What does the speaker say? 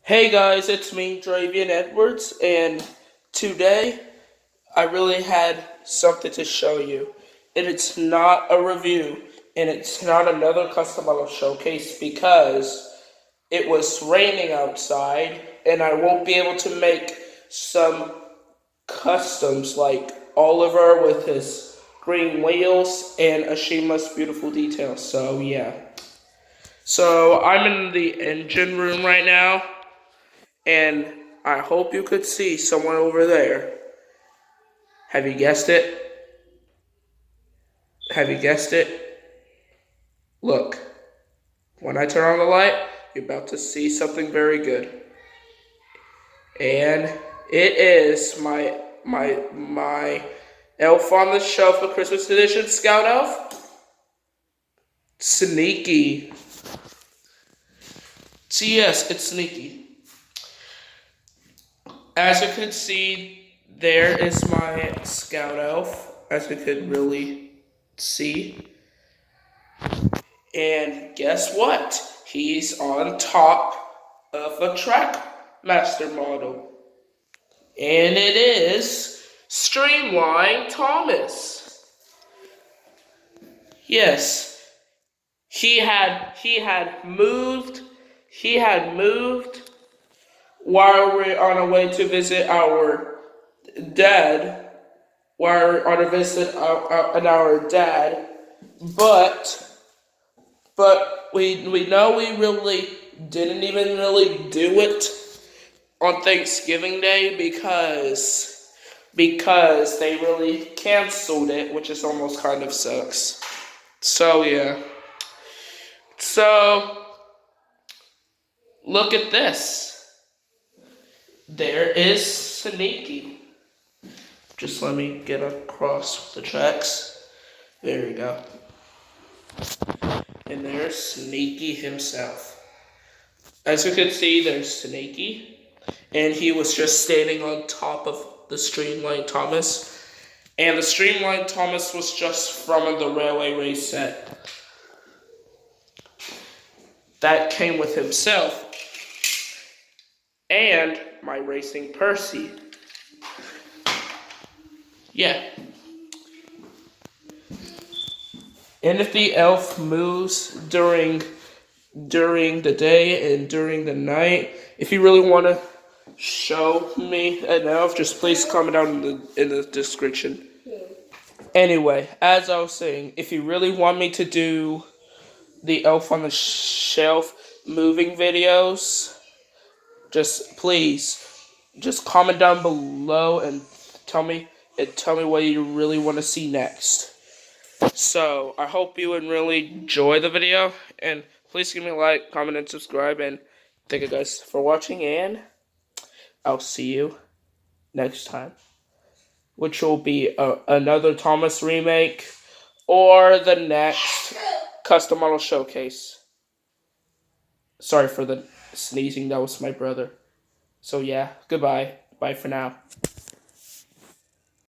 Hey guys, it's me, Dravian Edwards, and today I really had something to show you. And it's not a review, and it's not another custom model showcase because it was raining outside, and I won't be able to make some customs like Oliver with his green wheels and Ashima's beautiful details. So yeah. So I'm in the engine room right now. And I hope you could see someone over there. Have you guessed it? Have you guessed it? Look, when I turn on the light, you're about to see something very good. And it is my Elf on the Shelf for Christmas edition Scout Elf. Sneaky. So yes, it's sneaky. As you can see, there is my Scout Elf, as you could really see. And guess what? He's on top of a Trackmaster model. And it is Streamline Thomas. Yes, he had moved while we're on our way to visit our dad, while we're on a visit on our dad, but we know we really didn't even really do it on Thanksgiving Day because they really canceled it, which is almost kind of sucks. So yeah. So look at this. There is Sneaky. Just let me get across the tracks. There we go. And there's Sneaky himself. As you can see, there's Sneaky. And he was just standing on top of the Streamline Thomas. And the Streamline Thomas was just from the Railway Race set. That came with himself. And my Racing Percy. Yeah. And if the elf moves during the day and during the night, if you really want to show me an elf, just please comment down in the description. Anyway, as I was saying, if you really want me to do the Elf on the Shelf moving videos, just please comment down below and tell me what you really want to see next. So I hope you would really enjoy the video, and please give me a like, comment, and subscribe. And thank you guys for watching, and I'll see you next time, which will be another Thomas remake or the next custom model showcase. Sorry for the sneezing, that was my brother. So yeah, goodbye. Bye for now.